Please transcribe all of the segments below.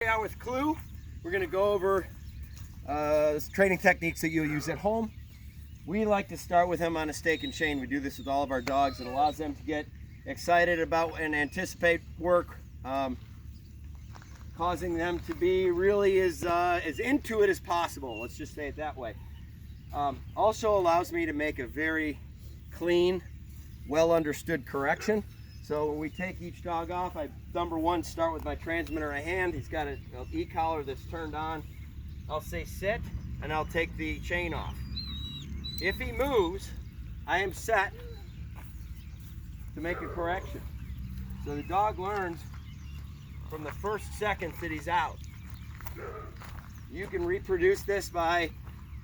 out with Clue. We're going to go over training techniques that you'll use at home. We like to start with him on a stake and chain. We do this with all of our dogs. It allows them to get excited about and anticipate work, causing them to be really as into it as possible. Let's just say it that way. Also allows me to make a very clean, well understood correction. So when we take each dog off, I, number one, start with my transmitter in hand. He's got an e-collar that's turned on. I'll say sit, and I'll take the chain off. If he moves, I am set to make a correction. So the dog learns from the first seconds that he's out. You can reproduce this by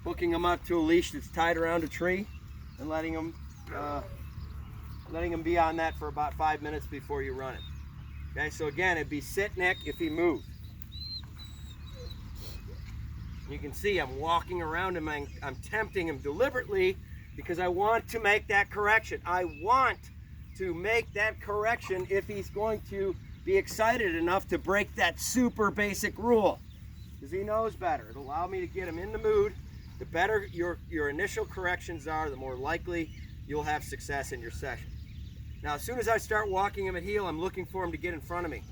hooking him up to a leash that's tied around a tree and letting him be on that for about 5 minutes before you run it. Okay, so again, it'd be sit, Nick, if he moved. You can see I'm walking around him, I'm tempting him deliberately because I want to make that correction. I want to make that correction if he's going to be excited enough to break that super basic rule. Because he knows better. It'll allow me to get him in the mood. The better your initial corrections are, the more likely you'll have success in your session. Now, as soon as I start walking him at heel, I'm looking for him to get in front of me.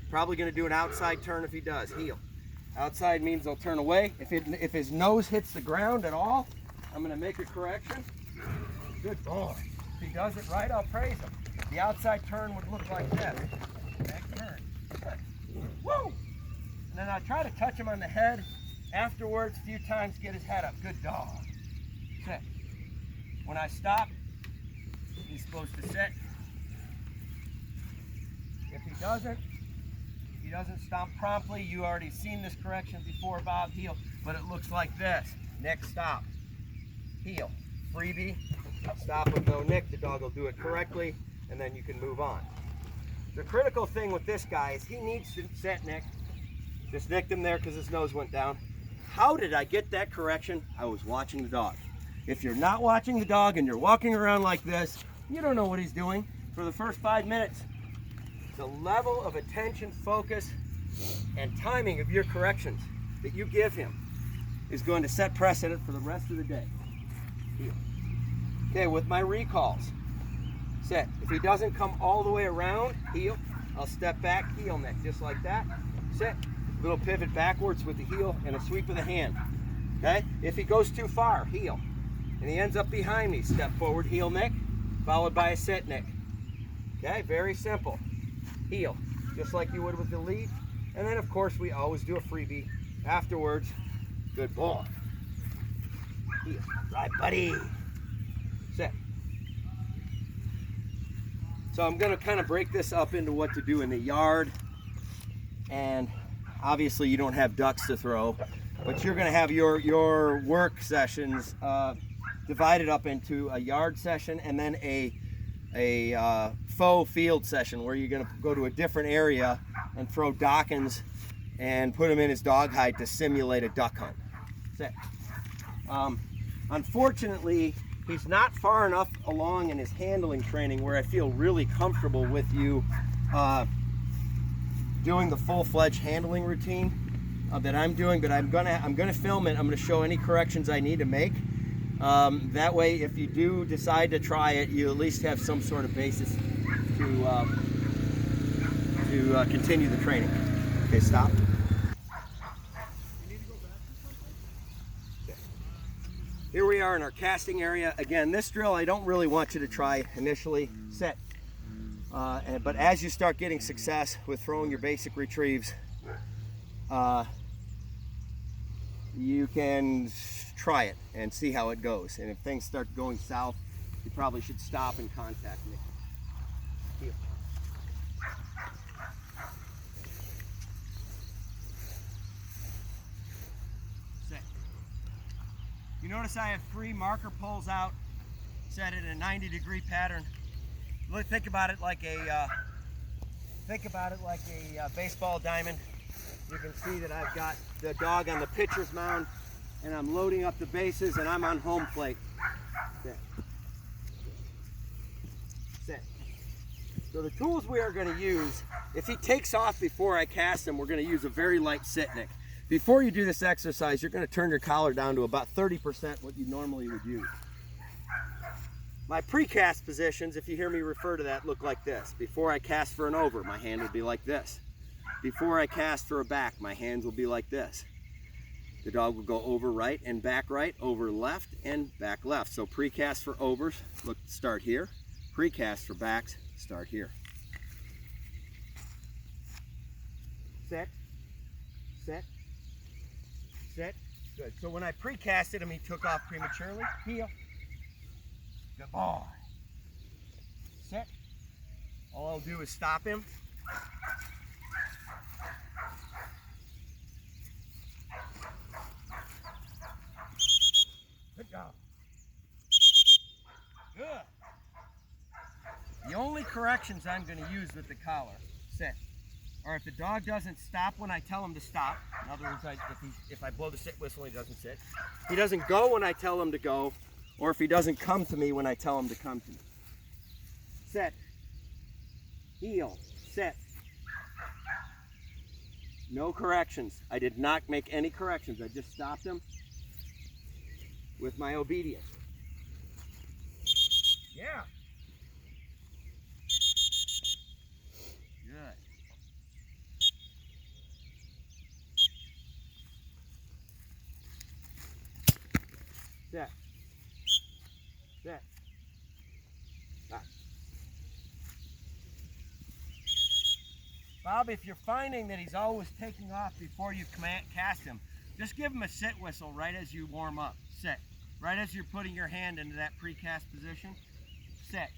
Probably going to do an outside turn if he does, heel. Outside means he'll turn away. If his nose hits the ground at all, I'm going to make a correction. Good boy. If he does it right, I'll praise him. The outside turn would look like this. Back turn. Good. Woo! And then I try to touch him on the head. Afterwards, a few times, get his head up. Good dog. Sit. When I stop, he's supposed to sit. If he doesn't stomp promptly, you already seen this correction before, Bob, heel, but it looks like this. Nick, stop. Heel. Freebie. Stop with no nick. The dog will do it correctly, and then you can move on. The critical thing with this guy is he needs to set Nick. Just nicked him there because his nose went down. How did I get that correction? I was watching the dog. If you're not watching the dog and you're walking around like this, you don't know what he's doing for the first 5 minutes. The level of attention, focus, and timing of your corrections that you give him is going to set precedent for the rest of the day. Heel. Okay, with my recalls, set. If he doesn't come all the way around, heel, I'll step back, heel, Nick, just like that. Sit. Little pivot backwards with the heel and a sweep of the hand. Okay? If he goes too far, heel. And he ends up behind me, step forward, heel, Nick, followed by a sit, Nick. Okay? Very simple. Heel, just like you would with the lead. And then, of course, we always do a freebie afterwards. Good boy. Heel. Right, buddy. Sit. So I'm going to kind of break this up into what to do in the yard. And obviously you don't have ducks to throw, but you're going to have your work sessions divided up into a yard session and then a faux field session where you're going to go to a different area and throw Dawkins and put him in his dog hide to simulate a duck hunt. That's it. Unfortunately, he's not far enough along in his handling training where I feel really comfortable with you doing the full-fledged handling routine that I'm doing, but I'm gonna film it. I'm gonna show any corrections I need to make. That way, if you do decide to try it, you at least have some sort of basis to continue the training. Okay, stop. Here we are in our casting area. Again, this drill I don't really want you to try initially. Set. But as you start getting success with throwing your basic retrieves, you can try it and see how it goes. And if things start going south, you probably should stop and contact me. Heel. Set. You notice I have 3 marker poles out, set in a 90-degree pattern. Think about it like a baseball diamond. You can see that I've got the dog on the pitcher's mound, and I'm loading up the bases, and I'm on home plate. Sit. Sit. So the tools we are going to use, if he takes off before I cast him, we're going to use a very light sit, Nick. Before you do this exercise, you're going to turn your collar down to about 30% what you normally would use. My pre-cast positions, if you hear me refer to that, look like this. Before I cast for an over, my hand would be like this. Before I cast for a back, my hands will be like this. The dog will go over right and back right, over left and back left. So pre-cast for overs, look, start here. Pre-cast for backs, start here. Sit, sit, sit. Good. So when I pre-casted him, he took off prematurely. Heel. Good boy. Sit. All I'll do is stop him. Good job. Good. The only corrections I'm going to use with the collar, sit, or if the dog doesn't stop when I tell him to stop. In other words, if I blow the sit whistle, he doesn't sit. He doesn't go when I tell him to go, or if he doesn't come to me when I tell him to come to me. Sit. Heel. Sit. No corrections. I did not make any corrections. I just stopped him with my obedience. Yeah. Good. Sit. Sit. Stop. Bob, if you're finding that he's always taking off before you cast him, just give him a sit whistle right as you warm up. Sit. Right as you're putting your hand into that pre-cast position. Sit.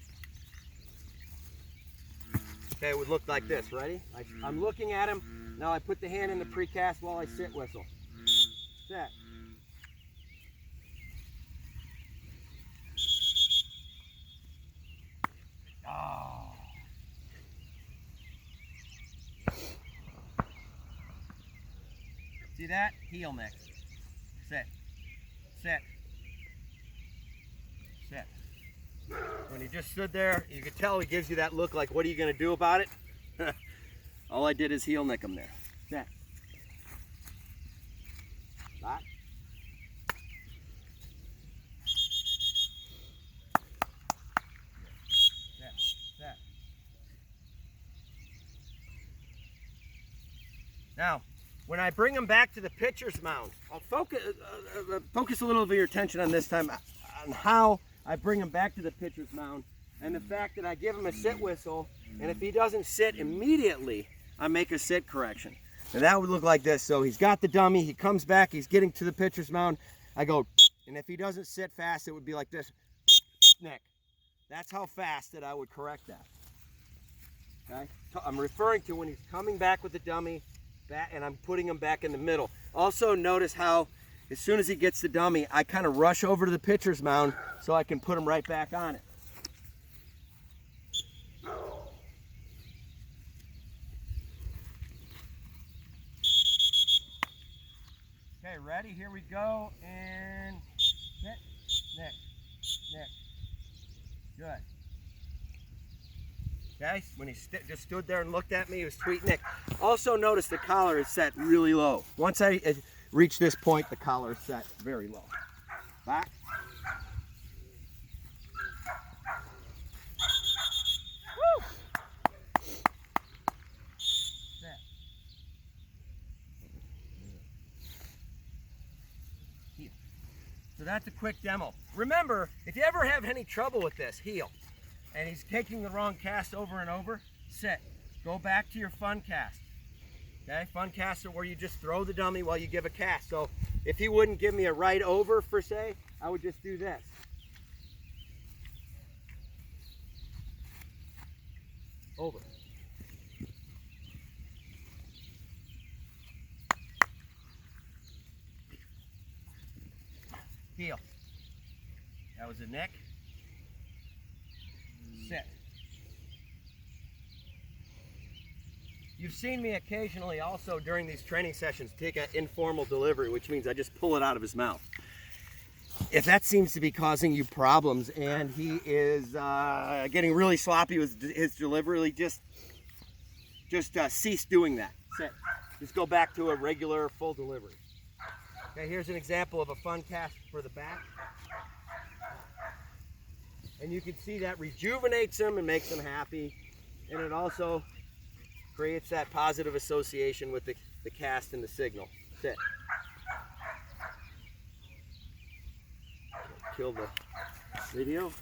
Okay, it would look like this. Ready? I'm looking at him. Now I put the hand in the pre-cast while I sit whistle. Sit. Oh. See that? Heel next. Sit. Sit. Sit. When he just stood there, you could tell he gives you that look like, what are you going to do about it? All I did is heel nick him there. Sit. Back. Now, when I bring him back to the pitcher's mound, I'll focus a little of your attention on this time on how I bring him back to the pitcher's mound and the fact that I give him a sit whistle, and if he doesn't sit immediately, I make a sit correction. And that would look like this. So he's got the dummy, he comes back, he's getting to the pitcher's mound, I go, and if he doesn't sit fast, it would be like this, Nick. That's how fast that I would correct that. Okay? I'm referring to when he's coming back with the dummy, and I'm putting him back in the middle. Also notice how as soon as he gets the dummy, I kind of rush over to the pitcher's mound so I can put him right back on it. Okay, ready? Here we go. And sit, Nick, Nick. Good. Okay, when he just stood there and looked at me, he was tweeting Nick. Also notice the collar is set really low. Once I reach this point, the collar is set very low. Back. Woo! Set. Heel. So that's a quick demo. Remember, if you ever have any trouble with this, heel, and he's taking the wrong cast over and over, sit. Go back to your fun cast. Okay, fun casts are where you just throw the dummy while you give a cast. So if he wouldn't give me a right over, per se, I would just do this. Over. Heel. That was a neck. Sit. You've seen me occasionally also during these training sessions take an informal delivery, which means I just pull it out of his mouth. if that seems to be causing you problems and he is getting really sloppy with his delivery, just cease doing that. Sit. Just go back to a regular full delivery. Okay, here's an example of a fun cast for the back. And you can see that rejuvenates him and makes him happy. And it also creates that positive association with the cast and the signal. Sit. Kill the video.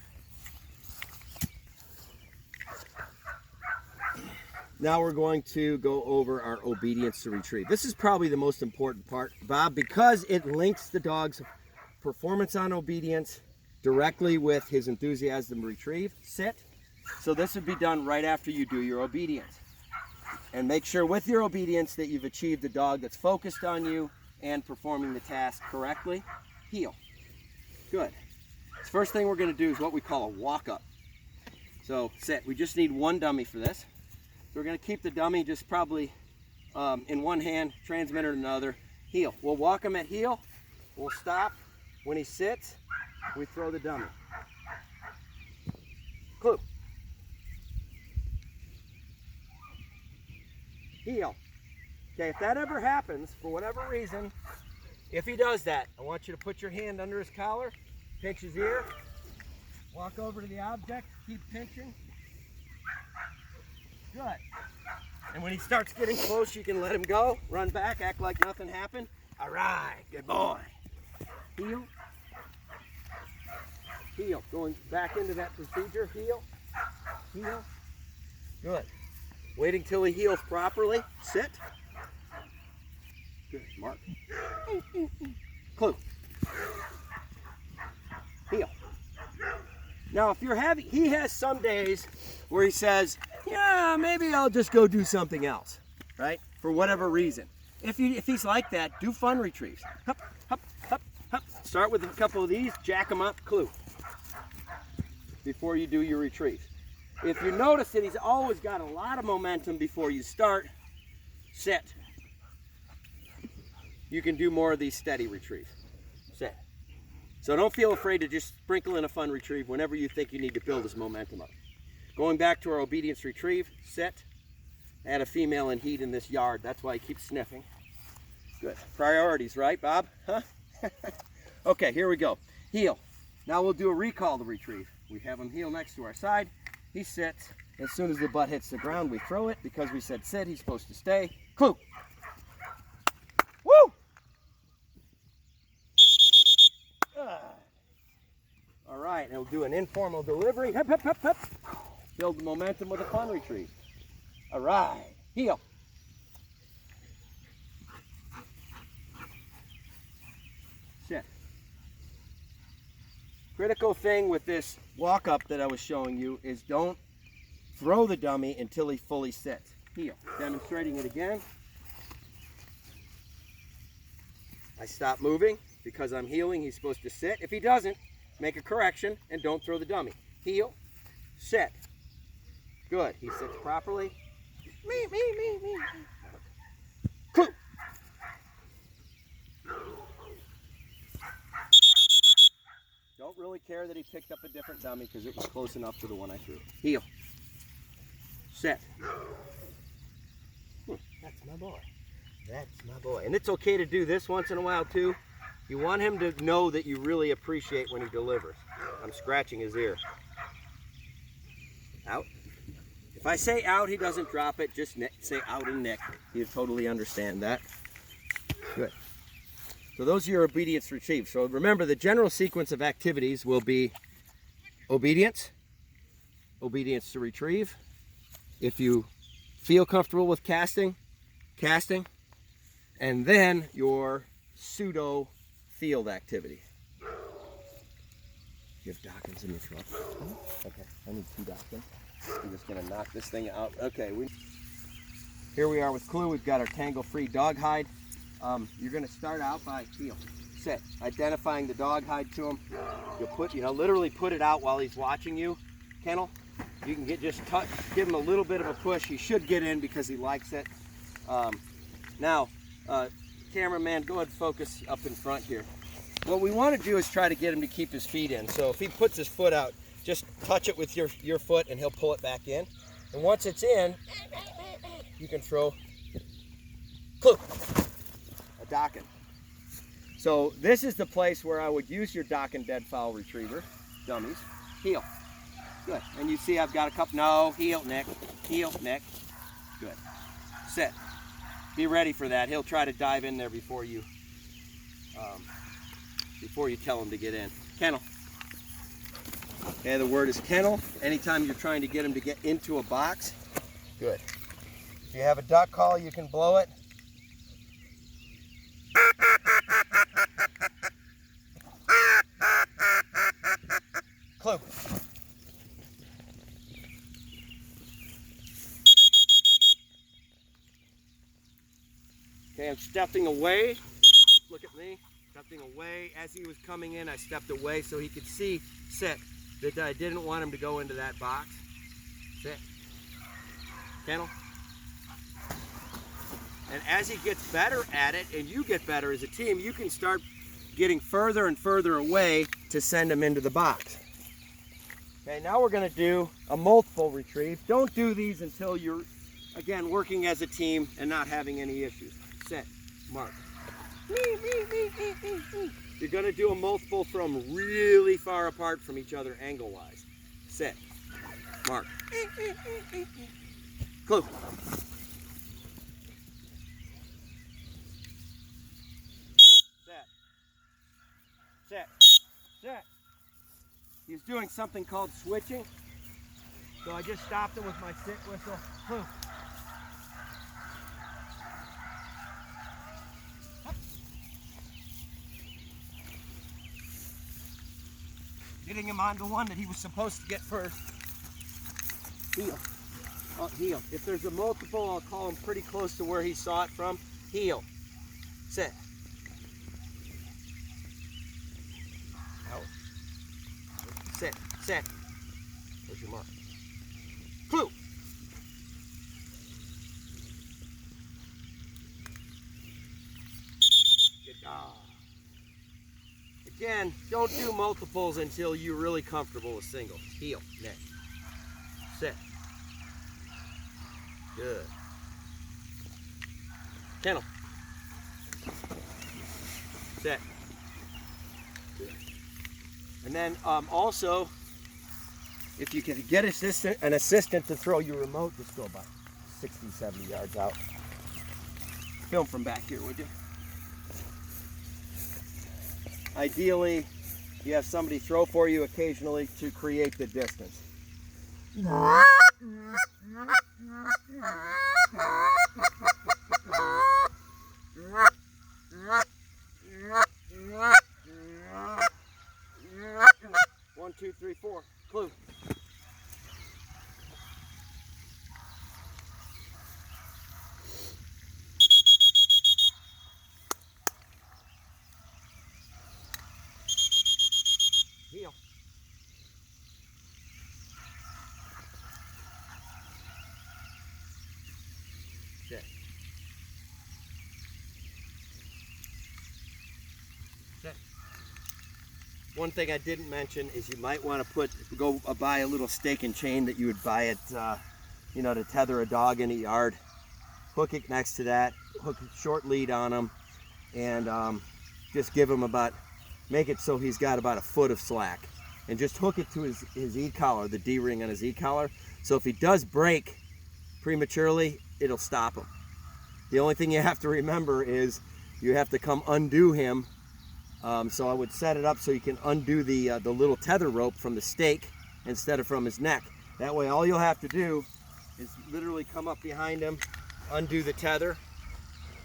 Now we're going to go over our obedience to retrieve. This is probably the most important part, Bob, because it links the dog's performance on obedience directly with his enthusiasm to retrieve. Sit. So this would be done right after you do your obedience. And make sure with your obedience that you've achieved a dog that's focused on you and performing the task correctly. Heel. Good. The first thing we're going to do is what we call a walk-up. So sit. We just need one dummy for this. So we're going to keep the dummy just probably in one hand, transmitter in another. Heel. We'll walk him at heel. We'll stop. When he sits, we throw the dummy. Clue. Heel. Okay, if that ever happens, for whatever reason, if he does that, I want you to put your hand under his collar, pinch his ear, walk over to the object, keep pinching. Good. And when he starts getting close, you can let him go, run back, act like nothing happened. All right, good boy. Heel. Heel. Going back into that procedure. Heel. Heel. Good. Waiting till he heals properly. Sit. Good. Mark. Clue. Heel. Now, if you're having, he has some days where he says, yeah, maybe I'll just go do something else, right? For whatever reason. If he's like that, do fun retrieves. Hup, hup, hup, hup. Start with a couple of these, jack them up, clue, before you do your retrieve. If you notice that he's always got a lot of momentum before you start, sit. You can do more of these steady retrieves. Sit. So don't feel afraid to just sprinkle in a fun retrieve whenever you think you need to build his momentum up. Going back to our obedience retrieve, sit. I had a female in heat in this yard. That's why he keeps sniffing. Good. Priorities, right, Bob? Huh? Okay, here we go. Heel. Now we'll do a recall to retrieve. We have him heel next to our side. He sits. As soon as the butt hits the ground, we throw it. Because we said sit, he's supposed to stay. Clue. Woo! All right, and we'll do an informal delivery. Hup, hup, hup, hup. Build the momentum with a fun retrieve. All right, heel. Sit. Critical thing with this walk up that I was showing you is don't throw the dummy until he fully sits. Heel. Demonstrating it again. I stop moving because I'm healing. He's supposed to sit. If he doesn't, make a correction and don't throw the dummy. Heel. Sit. Good. He sits properly. Me. Clue. Don't really care that he picked up a different dummy because it was close enough to the one I threw. Heel. Sit. That's my boy. That's my boy. And it's okay to do this once in a while too. You want him to know that you really appreciate when he delivers. I'm scratching his ear. Out. If I say out, he doesn't drop it. Just say out and nick. He'll totally understand that. Good. So those are your obedience retrieves. So remember, the general sequence of activities will be obedience, obedience to retrieve. If you feel comfortable with casting, and then your pseudo field activity. You have Dawkins in your truck? Okay, I need 2 Dawkins. I'm just gonna knock this thing out. Okay, here we are with Clue. We've got our tangle-free dog hide. You're gonna start out by heel, sit, identifying the dog hide to him. You'll literally put it out while he's watching you. Kennel, you can give him a little bit of a push. He should get in because he likes it. Now, cameraman, go ahead and focus up in front here. what we want to do is try to get him to keep his feet in. So if he puts his foot out, just touch it with your foot and he'll pull it back in. And once it's in, you can throw Clue, a Dachshund. So this is the place where I would use your Dachshund deadfall retriever dummies. Heel. Good. And you see I've got a couple. No, heel, neck. Heel, neck. Good. Sit. Be ready for that. He'll try to dive in there before you tell him to get in. Kennel. Okay, the word is kennel. Anytime you're trying to get him to get into a box. Good. If you have a duck call, you can blow it. Clue. Okay, I'm stepping away. Look at me. Stepping away. As he was coming in, I stepped away so he could see, sit, that I didn't want him to go into that box. Sit. Kennel. And as he gets better at it, and you get better as a team, you can start getting further and further away to send him into the box. Okay, now we're going to do a multiple retrieve. Don't do these until you're, again, working as a team and not having any issues. Sit, mark. You're going to do a multiple from really far apart from each other angle-wise. Sit, mark. Clue. Set. Set. He's doing something called switching. So I just stopped him with my sit whistle. Clue. Getting him onto one that he was supposed to get first. Heel. Oh, heel. If there's a multiple, I'll call him pretty close to where he saw it from. Heel. Sit. Sit, sit. There's your mark. Clue. Good dog. Again, don't do multiples until you're really comfortable with singles. Heel, neck. Sit. Good. Kennel. Sit. Good. And then also, if you can get an assistant to throw your remote, just go about 60, 70 yards out. Film from back here, would you? Ideally, you have somebody throw for you occasionally to create the distance. 1, 2, 3, 4. Clue. Heel. Sit. Sit. One thing I didn't mention is you might want to go buy a little stake and chain that you would buy at, to tether a dog in a yard. Hook it next to that, hook a short lead on him, and just give him make it so he's got about a foot of slack. And just hook it to his E-collar, the D-ring on his E-collar. So if he does break prematurely, it'll stop him. The only thing you have to remember is you have to come undo him. So I would set it up so you can undo the little tether rope from the stake instead of from his neck. That way all you'll have to do is literally come up behind him, undo the tether,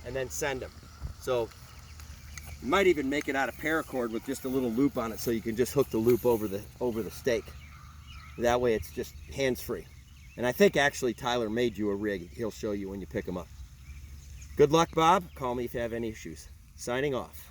and then send him. So you might even make it out of paracord with just a little loop on it so you can just hook the loop over the stake. That way it's just hands-free. And I think actually Tyler made you a rig. He'll show you when you pick him up. Good luck, Bob. Call me if you have any issues. Signing off.